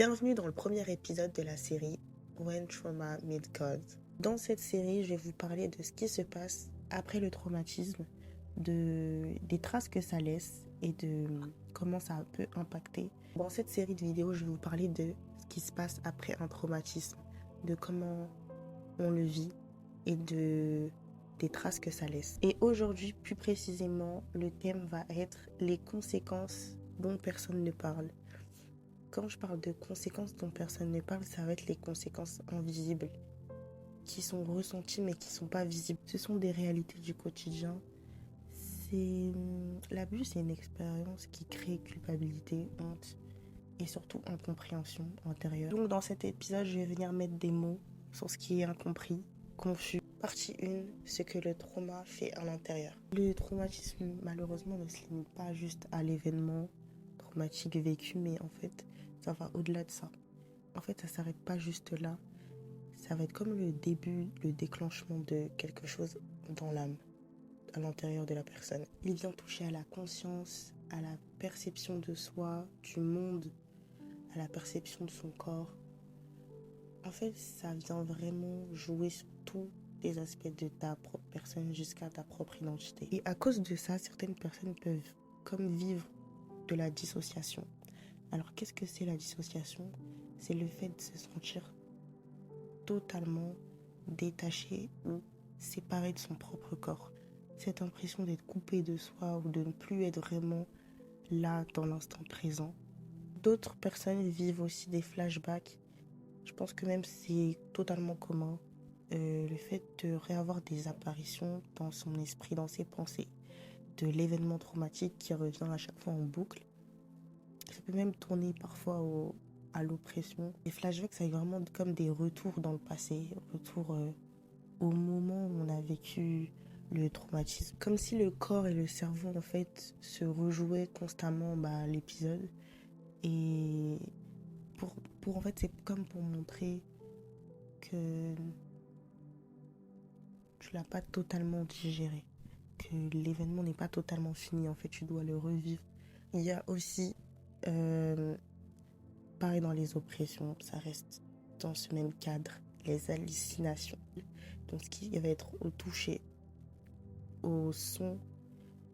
Bienvenue dans le premier épisode de la série When Trauma Meets God. Dans cette série, je vais vous parler de ce qui se passe après le traumatisme, des traces que ça laisse et de comment ça peut impacter. Dans cette série de vidéos, je vais vous parler de ce qui se passe après un traumatisme, de comment on le vit et des traces que ça laisse. Et aujourd'hui, plus précisément, le thème va être les conséquences dont personne ne parle. Quand je parle de conséquences dont personne ne parle, ça va être les conséquences invisibles qui sont ressenties mais qui ne sont pas visibles. Ce sont des réalités du quotidien. L'abus, c'est une expérience qui crée culpabilité, honte et surtout incompréhension intérieure. Donc dans cet épisode, je vais venir mettre des mots sur ce qui est incompris, confus. Partie 1, ce que le trauma fait à l'intérieur. Le traumatisme, malheureusement, ne se limite pas juste à l'événement traumatique vécu, mais en fait, ça va au-delà de ça. En fait, ça ne s'arrête pas juste là. Ça va être comme le début, le déclenchement de quelque chose dans l'âme, à l'intérieur de la personne. Il vient toucher à la conscience, à la perception de soi, du monde, à la perception de son corps. En fait, ça vient vraiment jouer sur tous les aspects de ta propre personne jusqu'à ta propre identité. Et à cause de ça, certaines personnes peuvent comme vivre de la dissociation. Alors, qu'est-ce que c'est la dissociation ? C'est le fait de se sentir totalement détaché ou séparé de son propre corps. Cette impression d'être coupé de soi ou de ne plus être vraiment là dans l'instant présent. D'autres personnes vivent aussi des flashbacks. Je pense que même c'est totalement commun. Le fait de réavoir des apparitions dans son esprit, dans ses pensées, de l'événement traumatique qui revient à chaque fois en boucle. Ça peut même tourner parfois à l'oppression. Les flashbacks, ça est vraiment comme des retours dans le passé, retour au moment où on a vécu le traumatisme. Comme si le corps et le cerveau, en fait, se rejouaient constamment l'épisode. Et en fait, c'est comme pour montrer que tu l'as pas totalement digéré, que l'événement n'est pas totalement fini. En fait, tu dois le revivre. Il y a aussi... pareil dans les oppressions, ça reste dans ce même cadre, les hallucinations. Donc ce qui va être au toucher, au son,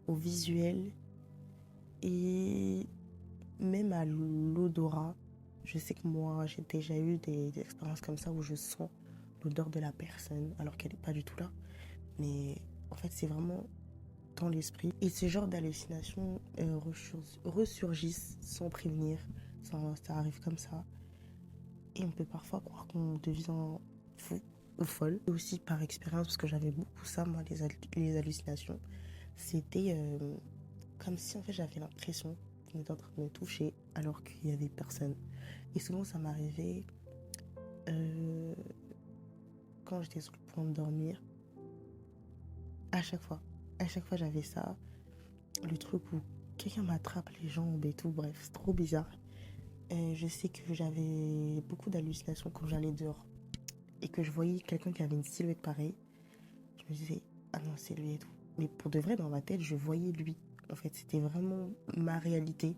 au visuel et même à l'odorat. Je sais que moi, j'ai déjà eu des expériences comme ça où je sens l'odeur de la personne alors qu'elle n'est pas du tout là. Mais en fait, c'est vraiment dans l'esprit. Et ce genre d'hallucinations ressurgissent sans prévenir. Ça arrive comme ça. Et on peut parfois croire qu'on devient fou ou folle. Et aussi par expérience, parce que j'avais beaucoup ça, moi, les hallucinations. C'était comme si en fait j'avais l'impression qu'on était en train de me toucher alors qu'il n'y avait personne. Et souvent ça m'arrivait quand j'étais sur le point de dormir. À chaque fois j'avais ça. Le truc où quelqu'un m'attrape les jambes et tout, bref, c'est trop bizarre. Je sais que j'avais beaucoup d'hallucinations quand j'allais dehors et que je voyais quelqu'un qui avait une silhouette pareille. Je me disais, ah non, c'est lui et tout. Mais pour de vrai, dans ma tête, je voyais lui. En fait, c'était vraiment ma réalité.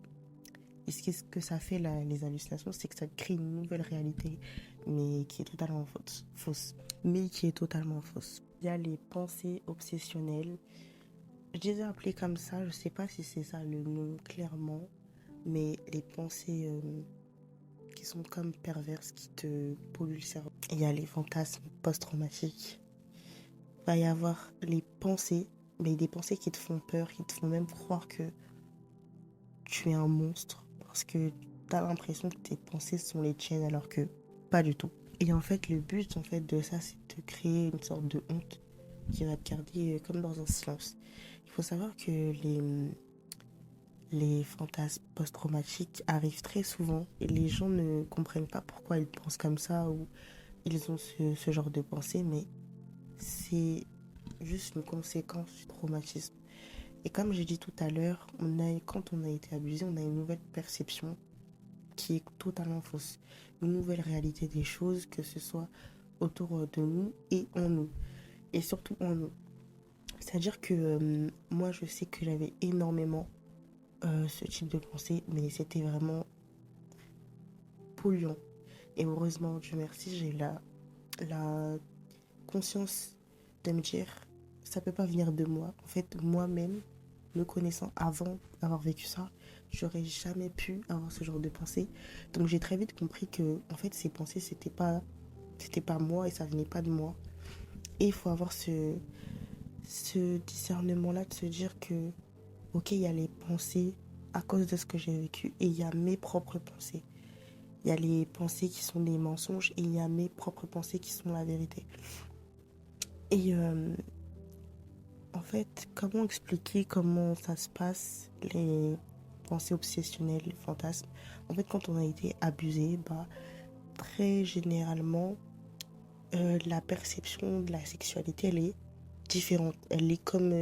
Et ce que ça fait, là, les hallucinations, c'est que ça crée une nouvelle réalité, mais qui est totalement fausse. Mais qui est totalement fausse. Il y a les pensées obsessionnelles. Je les ai appelées comme ça, je sais pas si c'est ça le nom clairement, mais les pensées qui sont comme perverses, qui te polluent le cerveau. Il y a les fantasmes post-traumatiques. Il va y avoir les pensées, mais des pensées qui te font peur, qui te font même croire que tu es un monstre, parce que tu as l'impression que tes pensées sont les tiennes, alors que pas du tout. Et en fait, le but en fait, de ça, c'est de créer une sorte de honte qui va te garder comme dans un silence. Il faut savoir que les fantasmes post-traumatiques arrivent très souvent et les gens ne comprennent pas pourquoi ils pensent comme ça ou ils ont ce genre de pensée, mais c'est juste une conséquence du traumatisme. Et comme j'ai dit tout à l'heure, quand on a été abusé, on a une nouvelle perception qui est totalement fausse. Une nouvelle réalité des choses, que ce soit autour de nous et en nous. Et surtout en nous. C'est-à-dire que moi, je sais que j'avais énormément ce type de pensée, mais c'était vraiment polluant. Et heureusement, Dieu merci, j'ai la conscience de me dire, ça peut pas venir de moi. En fait, moi-même, me connaissant avant d'avoir vécu ça, j'aurais jamais pu avoir ce genre de pensée. Donc j'ai très vite compris que, en fait, ces pensées, c'était pas moi et ça venait pas de moi. Et il faut avoir ce discernement-là de se dire que, ok, il y a les pensées à cause de ce que j'ai vécu et il y a mes propres pensées. Il y a les pensées qui sont des mensonges et il y a mes propres pensées qui sont la vérité. Et en fait, comment expliquer comment ça se passe, les pensées obsessionnelles, les fantasmes. En fait, quand on a été abusé, bah, très généralement, la perception de la sexualité, elle est différente. Elle est comme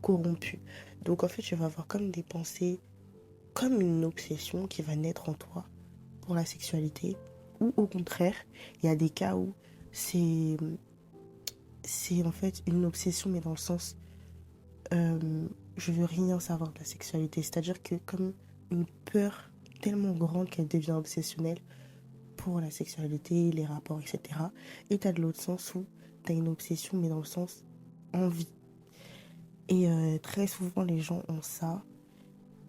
corrompue. Donc, en fait, tu vas avoir comme des pensées, comme une obsession qui va naître en toi pour la sexualité. Ou au contraire, il y a des cas où c'est, c'est en fait une obsession, mais dans le sens je veux rien savoir de la sexualité. C'est-à-dire que comme une peur tellement grande qu'elle devient obsessionnelle pour la sexualité, les rapports, etc. Et t'as de l'autre sens où t'as une obsession, mais dans le sens envie. Et très souvent, les gens ont ça.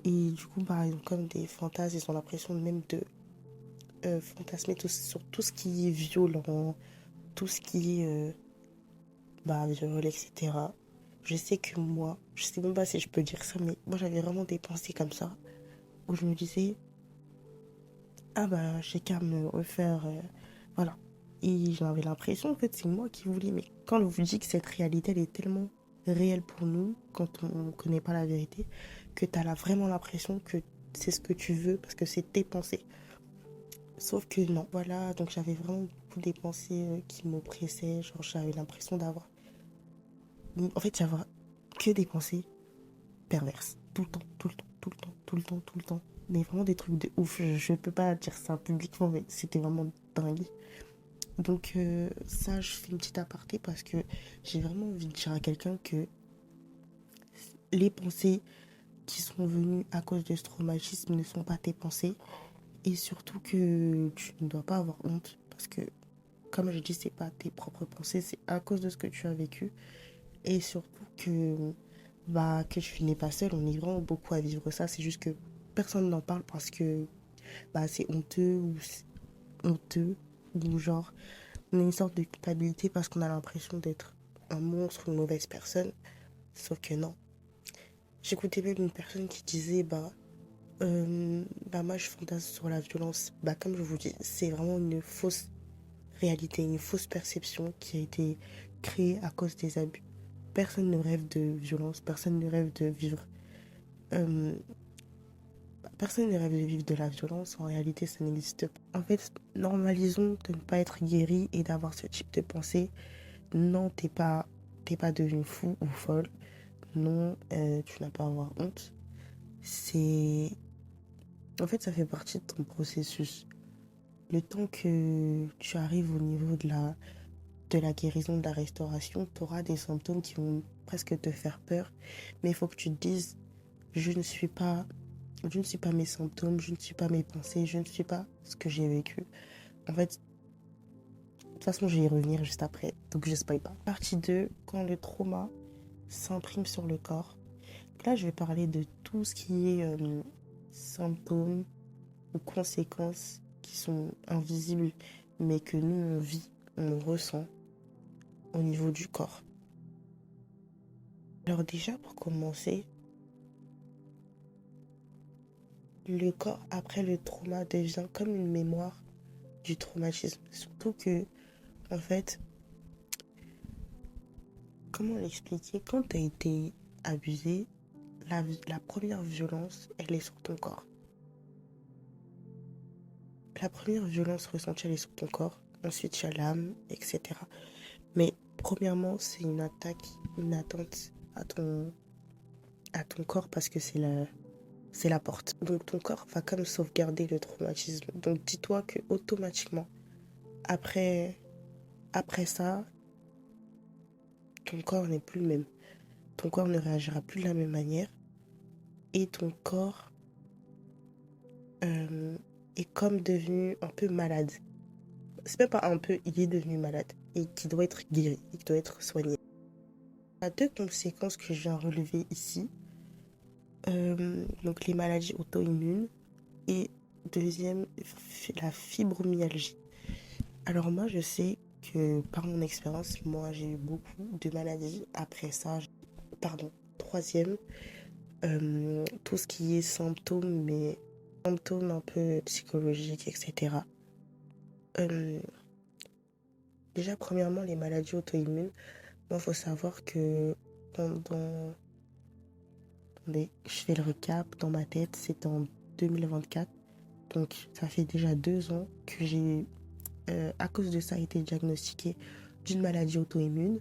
Et du coup, bah, ils ont comme des fantasmes, ils ont l'impression même de fantasmer sur tout ce qui est violent, tout ce qui est bah, viol, etc. Je sais que moi, je sais même pas si je peux dire ça, mais moi j'avais vraiment des pensées comme ça, où je me disais, ah bah j'ai qu'à me refaire, voilà. Et j'avais l'impression, en fait, c'est moi qui voulais, mais quand on vous dit que cette réalité, elle est tellement réelle pour nous, quand on ne connaît pas la vérité, que tu as vraiment l'impression que c'est ce que tu veux, parce que c'est tes pensées. Sauf que non, voilà, donc j'avais vraiment beaucoup des pensées qui m'oppressaient, genre j'avais l'impression d'avoir, en fait, j'avais que des pensées perverse. Tout le temps, tout le temps, tout le temps, tout le temps, tout le temps. Mais vraiment des trucs de ouf. Je peux pas dire ça publiquement, mais c'était vraiment dingue. Donc ça, je fais une petite aparté parce que j'ai vraiment envie de dire à quelqu'un que les pensées qui sont venues à cause de ce traumatisme ne sont pas tes pensées. Et surtout que tu ne dois pas avoir honte parce que, comme je dis, c'est pas tes propres pensées, c'est à cause de ce que tu as vécu. Et surtout que, bah, que tu n'es pas seul, on est vraiment beaucoup à vivre ça. C'est juste que personne n'en parle parce que bah, c'est honteux ou genre on a une sorte de culpabilité parce qu'on a l'impression d'être un monstre ou une mauvaise personne. Sauf que non. J'écoutais même une personne qui disait bah moi je fantasme sur la violence. Bah comme je vous dis, c'est vraiment une fausse réalité, une fausse perception qui a été créée à cause des abus. Personne ne rêve de violence, personne ne rêve de vivre. euh, Personne ne rêve de vivre de la violence, en réalité ça n'existe pas. En fait, normalisons de ne pas être guéri et d'avoir ce type de pensée. Non, t'es pas devenu fou ou folle. Non, tu n'as pas à avoir honte. C'est... En fait, ça fait partie de ton processus. Le temps que tu arrives au niveau de la guérison, de la restauration, tu auras des symptômes qui vont presque te faire peur. Mais il faut que tu te dises, je ne suis pas je ne suis pas mes symptômes, je ne suis pas mes pensées, je ne suis pas ce que j'ai vécu. En fait, de toute façon, je vais y revenir juste après, donc je spoil pas. Partie 2, quand le trauma s'imprime sur le corps. Là, je vais parler de tout ce qui est symptômes ou conséquences qui sont invisibles, mais que nous, on vit, on ressent au niveau du corps. Alors déjà, pour commencer, le corps, après le trauma, devient comme une mémoire du traumatisme. Surtout que, en fait, comment l'expliquer? Quand tu as été abusé, la première violence, elle est sur ton corps. La première violence ressentie, elle est sur ton corps. Ensuite, il y a l'âme, etc. Mais premièrement, c'est une attaque, une atteinte à ton corps parce que c'est la porte. Donc ton corps va comme sauvegarder le traumatisme. Donc dis-toi que automatiquement, après, après ça, ton corps n'est plus le même. Ton corps ne réagira plus de la même manière. Et ton corps est comme devenu un peu malade. C'est même pas un peu, il est devenu malade et qui doit être guéri, et qui doit être soigné. Il y a deux conséquences que je viens relever ici. Donc les maladies auto-immunes et deuxième, la fibromyalgie. Alors moi, je sais que par mon expérience, moi j'ai eu beaucoup de maladies. Après ça, pardon, troisième, tout ce qui est symptômes, mais symptômes un peu psychologiques, etc. Euh, Déjà, premièrement, les maladies auto-immunes. Moi, il faut savoir que pendant... Attendez, je fais le récap dans ma tête, c'est en 2024. Donc, ça fait déjà 2 ans que j'ai, à cause de ça, été diagnostiquée d'une maladie auto-immune.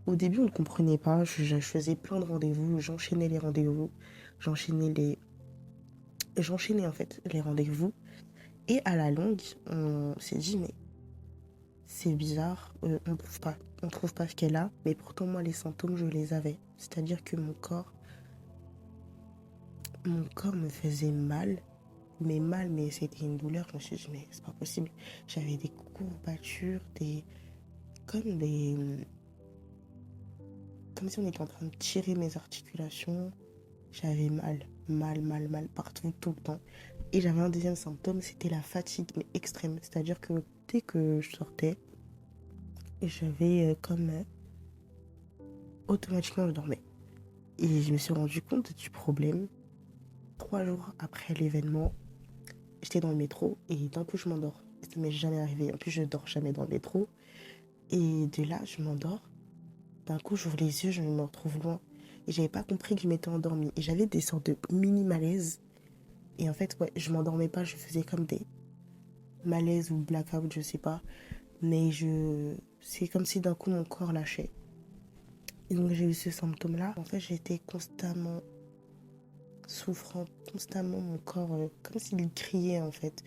Au début, on ne comprenait pas. Je faisais plein de rendez-vous, j'enchaînais les rendez-vous, j'enchaînais les... J'enchaînais en fait les rendez-vous. Et à la longue, on s'est dit, mais c'est bizarre, on trouve pas ce qu'elle a, mais pourtant moi les symptômes je les avais. C'est-à-dire que mon corps me faisait mal, mais c'était une douleur. Je me suis dit, mais c'est pas possible. J'avais des courbatures, comme des, comme si on était en train de tirer mes articulations. J'avais mal partout, tout le temps. Et j'avais un deuxième symptôme, c'était la fatigue, mais extrême. C'est-à-dire que dès que je sortais, j'avais automatiquement je dormais. Et je me suis rendu compte du problème 3 jours après l'événement. J'étais dans le métro et d'un coup je m'endors. Ça m'est jamais arrivé. En plus, je dors jamais dans le métro. Et de là, je m'endors. D'un coup, j'ouvre les yeux, je me retrouve loin. Et j'avais pas compris que je m'étais endormie. Et j'avais des sortes de mini malaises. Et en fait, ouais, je m'endormais pas. Je faisais comme des malaises ou blackout, je sais pas. Mais c'est comme si d'un coup mon corps lâchait. Et donc j'ai eu ce symptôme-là. En fait, j'étais constamment souffrant, constamment mon corps, comme s'il criait en fait.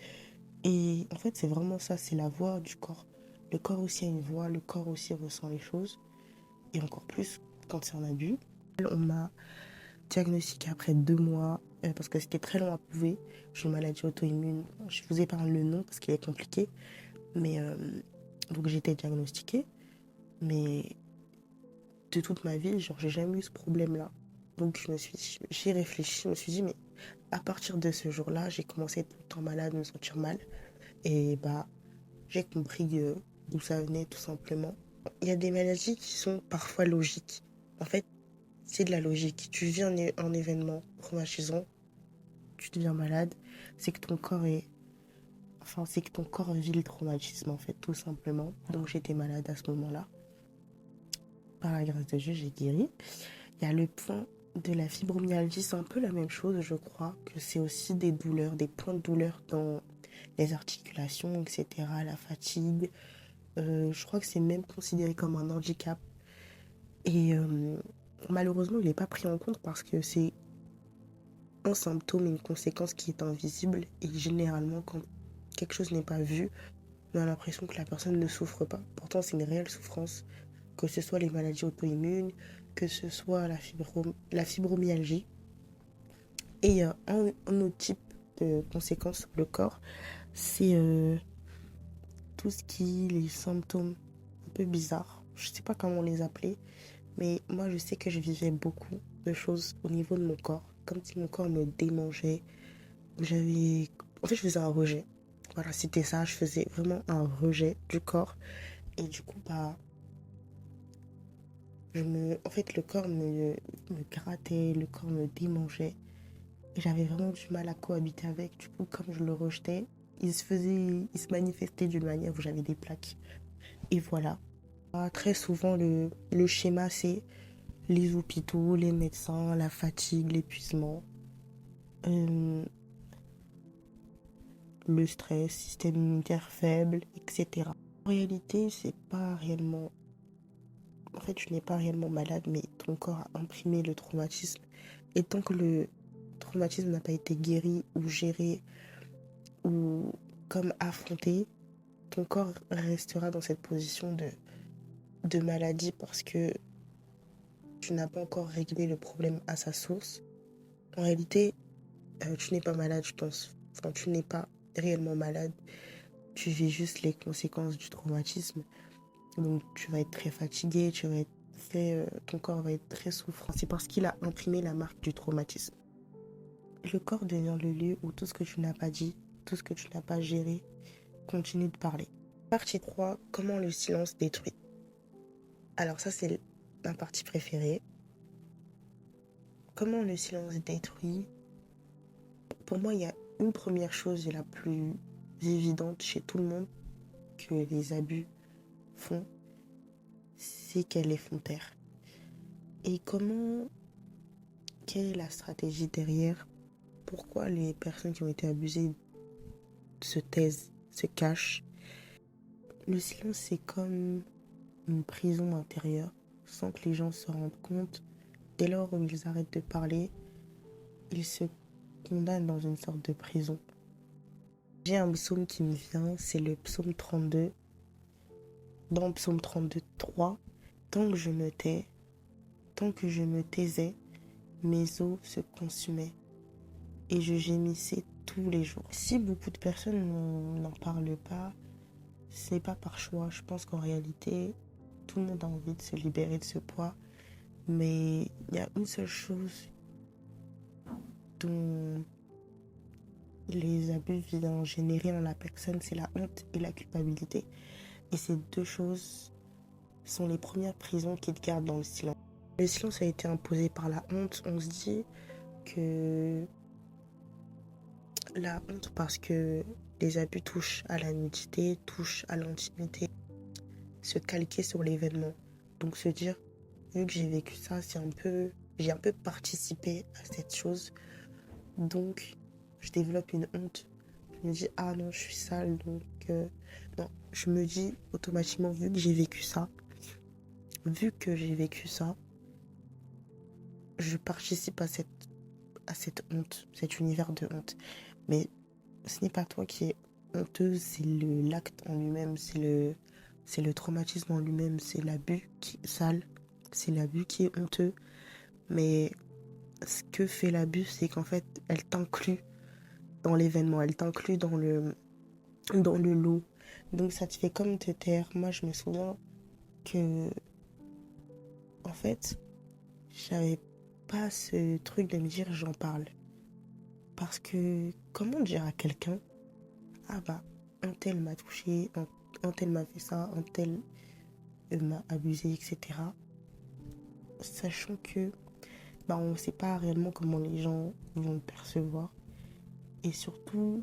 Et en fait, c'est vraiment ça, c'est la voix du corps. Le corps aussi a une voix, le corps aussi ressent les choses. Et encore plus quand c'est un abus. On m'a diagnostiqué après 2 mois, parce que c'était très long à prouver. J'ai une maladie auto-immune. Je vous épargne le nom parce qu'il est compliqué. Mais donc j'ai été diagnostiquée. Mais de toute ma vie, genre, j'ai jamais eu ce problème-là. Donc j'ai réfléchi, je me suis dit, mais à partir de ce jour-là, j'ai commencé à être tout le temps malade, me sentir mal. Et bah, j'ai compris d'où ça venait tout simplement. Il y a des maladies qui sont parfois logiques. En fait, c'est de la logique. Tu vis un événement traumatisant, tu deviens malade, c'est que ton corps est... Enfin, c'est que ton corps vit le traumatisme, en fait, tout simplement. Donc j'étais malade à ce moment-là. Par la grâce de Dieu, j'ai guéri. Il y a le point de la fibromyalgie, c'est un peu la même chose, je crois, que c'est aussi des douleurs, des points de douleur dans les articulations, etc., la fatigue. Je crois que c'est même considéré comme un handicap. Et malheureusement, il n'est pas pris en compte parce que c'est un symptôme et une conséquence qui est invisible. Et généralement, quand quelque chose n'est pas vu, on a l'impression que la personne ne souffre pas. Pourtant, c'est une réelle souffrance, que ce soit les maladies auto-immunes, que ce soit la fibromyalgie. Et un autre type de conséquence sur le corps, c'est tout ce qui est les symptômes un peu bizarres. Je sais pas comment les appeler, mais moi je sais que je vivais beaucoup de choses au niveau de mon corps, comme si mon corps me démangeait. En fait, je faisais un rejet. Voilà, c'était ça, je faisais vraiment un rejet du corps. Et du coup, bah, en fait, le corps me grattait, le corps me démangeait. Et j'avais vraiment du mal à cohabiter avec. Du coup, comme je le rejetais, il se manifestait d'une manière où j'avais des plaques. Et voilà. Très souvent, le schéma, c'est les hôpitaux, les médecins, la fatigue, l'épuisement, euh, le stress, système immunitaire faible, etc. En réalité, c'est pas réellement... En fait, tu n'es pas réellement malade, mais ton corps a imprimé le traumatisme. Et tant que le traumatisme n'a pas été guéri ou géré ou comme affronté, ton corps restera dans cette position de maladie parce que tu n'as pas encore réglé le problème à sa source. En réalité, tu n'es pas malade, je pense. Enfin, tu n'es pas réellement malade. Tu vis juste les conséquences du traumatisme. Donc tu vas être très fatigué, ton corps va être très souffrant. C'est parce qu'il a imprimé la marque du traumatisme. Le corps devient le lieu où tout ce que tu n'as pas dit, tout ce que tu n'as pas géré, continue de parler. Partie 3, comment le silence détruit. Alors ça, c'est ma partie préférée. Comment le silence détruit. Pour moi, il y a une première chose la plus évidente chez tout le monde que les abus font, c'est qu'elles les font taire. Et quelle est la stratégie derrière? Pourquoi les personnes qui ont été abusées se taisent, se cachent? Le silence, c'est comme une prison intérieure, sans que les gens se rendent compte. Dès lors où ils arrêtent de parler, ils se condamnent dans une sorte de prison. J'ai un psaume qui me vient, c'est le psaume 32. Dans le psaume 32, 3, tant que je me taisais, mes os se consumaient et je gémissais tous les jours. Si beaucoup de personnes n'en parlent pas, ce n'est pas par choix. Je pense qu'en réalité, tout le monde a envie de se libérer de ce poids. Mais il y a une seule chose dont les abus viennent générer en la personne, c'est la honte et la culpabilité. Et ces deux choses sont les premières prisons qui te gardent dans le silence. Le silence a été imposé par la honte. On se dit que la honte parce que les abus touchent à la nudité, touchent à l'intimité, se calquer sur l'événement. Donc se dire, vu que j'ai vécu ça, j'ai un peu participé à cette chose. Donc je développe une honte. Je me dis, ah non, je suis sale. Donc non, je me dis automatiquement, vu que j'ai vécu ça, je participe à cette honte, cet univers de honte. Mais ce n'est pas toi qui es honteuse, c'est l'acte en lui-même, c'est le traumatisme en lui-même, c'est l'abus qui est sale, c'est l'abus qui est honteux. Mais ce que fait l'abus, c'est qu'en fait, elle t'inclut dans l'événement, elle t'inclut dans le lot. Donc ça te fait comme te taire. Moi, je me souviens que, en fait, j'avais pas ce truc de me dire j'en parle. Parce que comment dire à quelqu'un, ah bah, un tel m'a touché, un tel m'a fait ça, un tel m'a abusé, etc. Sachant que bah, on ne sait pas réellement comment les gens vont le percevoir. Et surtout,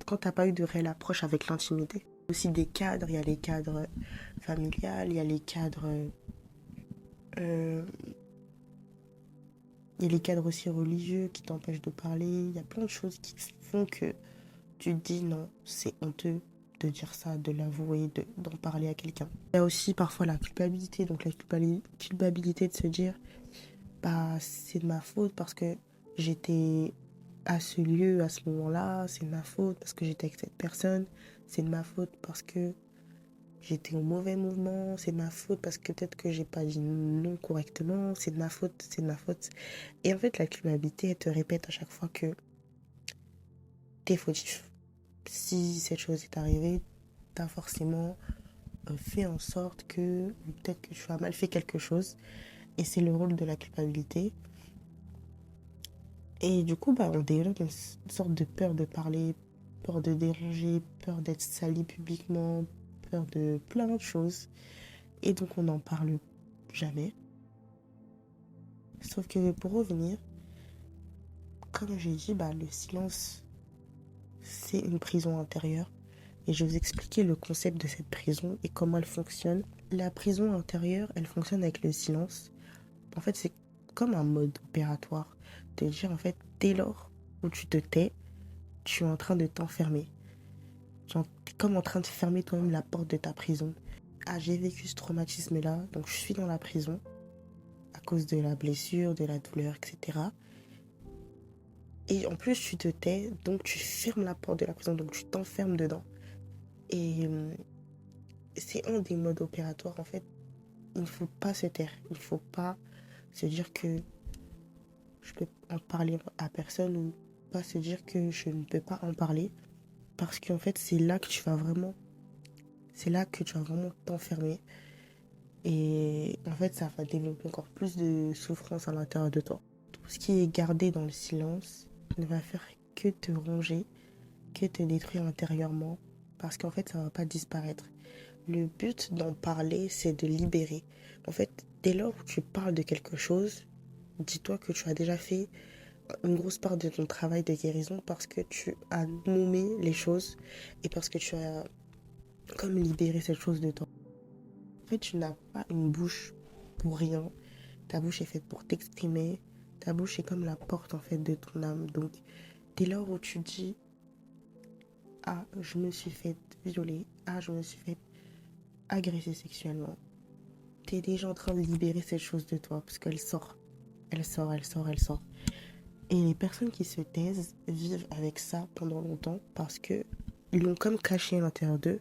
quand t'as pas eu de réelle approche avec l'intimité. Aussi des cadres, il y a les cadres familiales, il y a les cadres... il y a les cadres aussi religieux qui t'empêchent de parler. Il y a plein de choses qui font que tu te dis non, c'est honteux de dire ça, de l'avouer, d'en parler à quelqu'un. Il y a aussi parfois la culpabilité, donc la culpabilité de se dire bah c'est de ma faute parce que j'étais à ce lieu, à ce moment-là, c'est de ma faute parce que j'étais avec cette personne, c'est de ma faute parce que j'étais au mauvais mouvement, c'est de ma faute parce que peut-être que j'ai pas dit non correctement, c'est de ma faute, c'est de ma faute. Et en fait, la culpabilité, elle te répète à chaque fois que t'es fautif. Si cette chose est arrivée, t'as forcément fait en sorte que, ou peut-être que tu as mal fait quelque chose, et c'est le rôle de la culpabilité. Et du coup, bah, on développe une sorte de peur de parler, peur de déranger, peur d'être sali publiquement, peur de plein de choses. Et donc, on n'en parle jamais. Sauf que pour revenir, comme j'ai dit, bah, le silence, c'est une prison intérieure. Et je vais vous expliquer le concept de cette prison et comment elle fonctionne. La prison intérieure, elle fonctionne avec le silence. En fait, c'est comme un mode opératoire. De dire, en fait, dès lors où tu te tais, tu es en train de t'enfermer. Tu es comme en train de fermer toi-même la porte de ta prison. Ah, j'ai vécu ce traumatisme-là, donc je suis dans la prison à cause de la blessure, de la douleur, etc. Et en plus, tu te tais, donc tu fermes la porte de la prison, donc tu t'enfermes dedans. Et c'est un des modes opératoires, en fait. Il ne faut pas se taire. Il ne faut pas se dire que je peux en parler à personne ou pas se dire que je ne peux pas en parler parce qu'en fait, c'est là que tu vas vraiment t'enfermer et en fait, ça va développer encore plus de souffrance à l'intérieur de toi. Tout ce qui est gardé dans le silence ne va faire que te ronger, que te détruire intérieurement parce qu'en fait, ça va pas disparaître. Le but d'en parler, c'est de libérer. En fait, dès lors où tu parles de quelque chose, dis-toi que tu as déjà fait une grosse part de ton travail de guérison parce que tu as nommé les choses et parce que tu as comme libéré cette chose de toi. En fait, tu n'as pas une bouche pour rien. Ta bouche est faite pour t'exprimer. Ta bouche est comme la porte en fait de ton âme. Donc, dès lors où tu dis ah, je me suis fait violer, ah, je me suis fait agresser sexuellement, t'es déjà en train de libérer cette chose de toi parce qu'elle sort. Elle sort, elle sort, elle sort. Et les personnes qui se taisent vivent avec ça pendant longtemps parce que ils l'ont comme caché à l'intérieur d'eux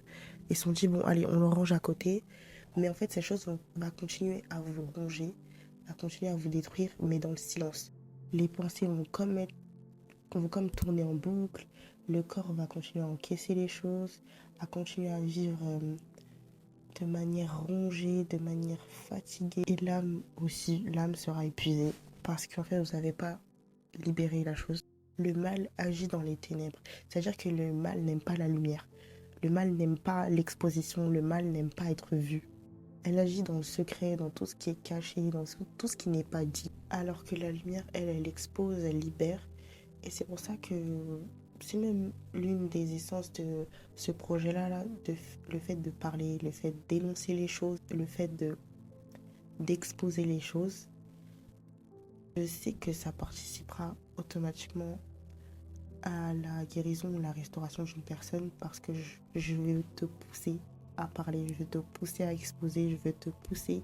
et se sont dit bon allez on le range à côté. Mais en fait cette chose va continuer à vous ronger, va continuer à vous détruire mais dans le silence. Les pensées vont comme tourner en boucle, le corps va continuer à encaisser les choses, à continuer à vivre de manière rongée, de manière fatiguée. Et l'âme aussi, l'âme sera épuisée parce qu'en fait vous n'avez pas libérer la chose. Le mal agit dans les ténèbres. C'est-à-dire que le mal n'aime pas la lumière. Le mal n'aime pas l'exposition. Le mal n'aime pas être vu. Elle agit dans le secret, dans tout ce qui est caché, dans tout ce qui n'est pas dit. Alors que la lumière, elle expose, elle libère. Et c'est pour ça que c'est même l'une des essences de ce projet-là, le fait de parler, le fait d'énoncer les choses, le fait d'exposer les choses. Je sais que ça participera automatiquement à la guérison ou la restauration d'une personne parce que je vais te pousser à parler, je vais te pousser à exposer, je vais te pousser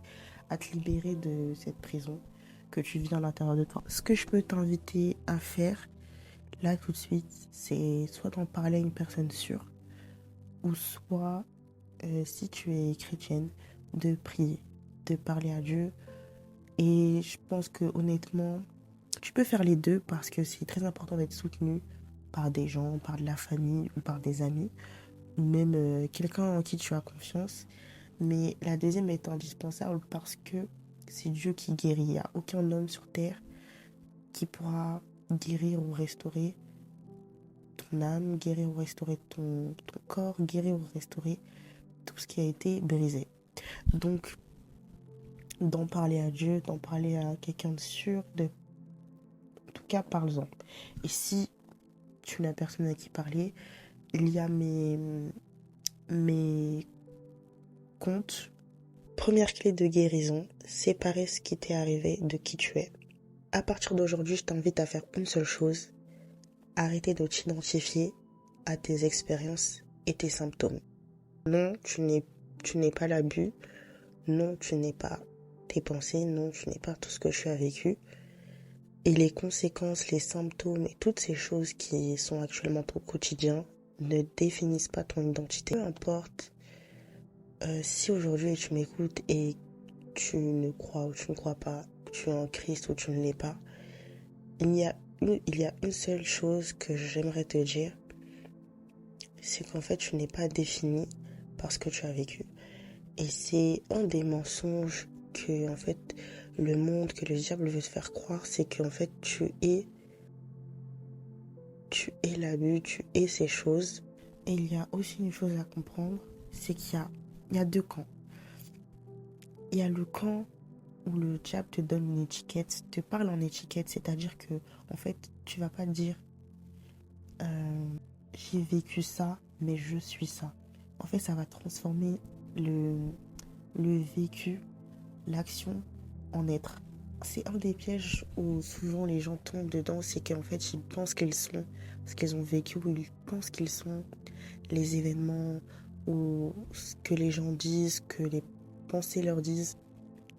à te libérer de cette prison que tu vis à l'intérieur de toi. Ce que je peux t'inviter à faire là tout de suite, c'est soit d'en parler à une personne sûre ou soit, si tu es chrétienne, de prier, de parler à Dieu. Et je pense que honnêtement, tu peux faire les deux parce que c'est très important d'être soutenu par des gens, par de la famille ou par des amis, ou même quelqu'un en qui tu as confiance. Mais la deuxième est indispensable parce que c'est Dieu qui guérit. Il n'y a aucun homme sur terre qui pourra guérir ou restaurer ton âme, guérir ou restaurer ton corps, guérir ou restaurer tout ce qui a été brisé. Donc, d'en parler à Dieu, d'en parler à quelqu'un de sûr, en tout cas, parle-en. Et si tu n'as personne à qui parler, il y a mes comptes. Première clé de guérison, séparer ce qui t'est arrivé de qui tu es. À partir d'aujourd'hui, je t'invite à faire une seule chose, arrêter de t'identifier à tes expériences et tes symptômes. Non, tu n'es pas l'abus, non, tu n'es pas tes pensées, non, tu n'es pas tout ce que tu as vécu. Et les conséquences, les symptômes et toutes ces choses qui sont actuellement ton quotidien ne définissent pas ton identité. Peu importe si aujourd'hui tu m'écoutes et tu ne crois ou tu ne crois pas, que tu es en Christ ou tu ne l'es pas, il y a une seule chose que j'aimerais te dire, c'est qu'en fait tu n'es pas défini par ce que tu as vécu. Et c'est un des mensonges que en fait le monde, que le diable veut te faire croire, c'est qu'en fait tu es l'abus, tu es ces choses. Et il y a aussi une chose à comprendre, c'est il y a deux camps. Il y a le camp où le diable te donne une étiquette, te parle en étiquette, c'est-à-dire que en fait, tu vas pas dire j'ai vécu ça, mais je suis ça. En fait, ça va transformer le vécu, l'action en être. C'est un des pièges où souvent les gens tombent dedans, c'est qu'en fait ils pensent qu'ils sont ce qu'ils ont vécu, ou ils pensent qu'ils sont les événements ou ce que les gens disent, que les pensées leur disent.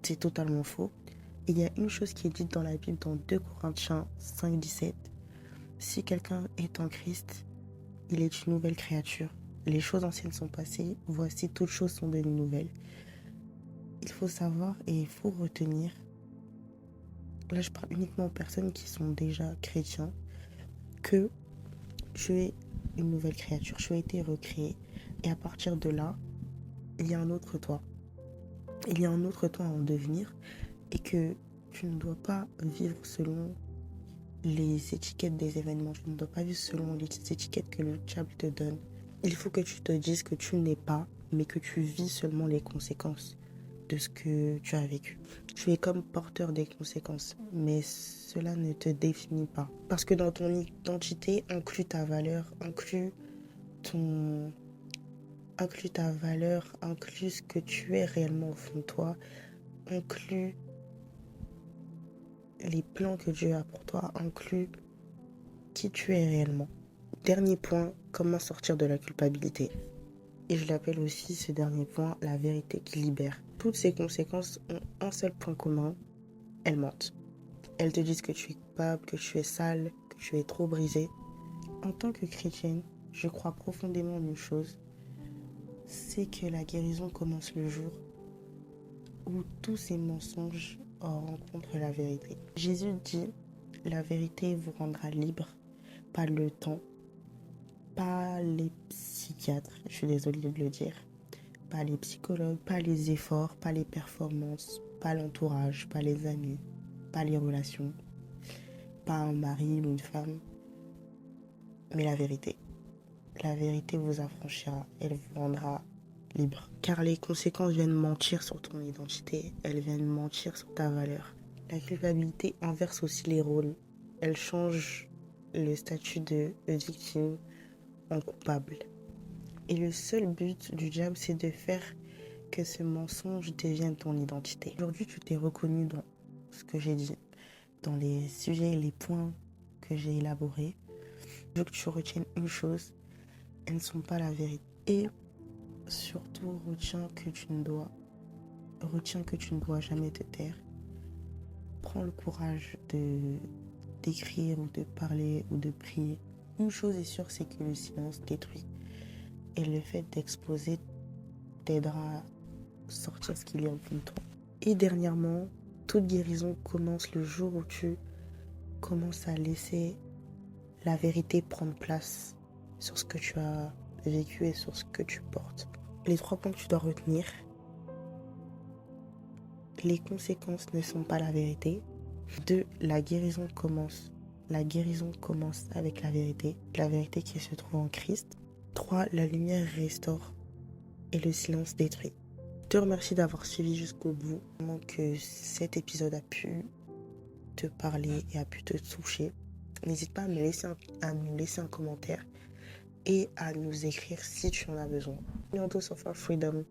C'est totalement faux. Et il y a une chose qui est dite dans la Bible, dans 2 Corinthiens 5, 17. Si quelqu'un est en Christ, il est une nouvelle créature. Les choses anciennes sont passées, voici toutes choses sont devenues nouvelles. Il faut savoir et il faut retenir, là je parle uniquement aux personnes qui sont déjà chrétiens, que tu es une nouvelle créature, tu as été recréé. Et à partir de là, il y a un autre toi. Il y a un autre toi en devenir et que tu ne dois pas vivre selon les étiquettes des événements. Tu ne dois pas vivre selon les étiquettes que le diable te donne. Il faut que tu te dises que tu n'es pas, mais que tu vis seulement les conséquences de ce que tu as vécu. Tu es comme porteur des conséquences, mais cela ne te définit pas. Parce que dans ton identité, inclut ta valeur, inclut ta valeur, inclut ce que tu es réellement au fond de toi, inclut les plans que Dieu a pour toi, inclut qui tu es réellement. Dernier point, comment sortir de la culpabilité. Et je l'appelle aussi, ce dernier point, la vérité qui libère. Toutes ces conséquences ont un seul point commun, elles mentent. Elles te disent que tu es coupable, que tu es sale, que tu es trop brisé. En tant que chrétienne, je crois profondément en une chose, c'est que la guérison commence le jour où tous ces mensonges rencontrent la vérité. Jésus dit, la vérité vous rendra libre, pas le temps, pas les psychiatres, je suis désolée de le dire, pas les psychologues, pas les efforts, pas les performances, pas l'entourage, pas les amis, pas les relations, pas un mari ou une femme, mais la vérité. La vérité vous affranchira, elle vous rendra libre. Car les conséquences viennent mentir sur ton identité, elles viennent mentir sur ta valeur. La culpabilité inverse aussi les rôles. Elle change le statut de victime en coupable. Et le seul but du diable, c'est de faire que ce mensonge devienne ton identité. Aujourd'hui, tu t'es reconnu dans ce que j'ai dit, dans les sujets et les points que j'ai élaborés. Je veux que tu retiennes une chose, elles ne sont pas la vérité. Et surtout, retiens que tu ne dois jamais te taire. Prends le courage d'écrire ou de parler ou de prier. Une chose est sûre, c'est que le silence détruit. Et le fait d'exposer t'aidera à sortir ce qu'il y a au fond de toi. Et dernièrement, toute guérison commence le jour où tu commences à laisser la vérité prendre place sur ce que tu as vécu et sur ce que tu portes. Les 3 points que tu dois retenir. Les conséquences ne sont pas la vérité. 2, la guérison commence. La guérison commence avec la vérité qui se trouve en Christ. 3, la lumière restaure et le silence détruit. Je te remercie d'avoir suivi jusqu'au bout. Vraiment que cet épisode a pu te parler et a pu te toucher. N'hésite pas à nous laisser un commentaire et à nous écrire si tu en as besoin. Bientôt sur For Freedom.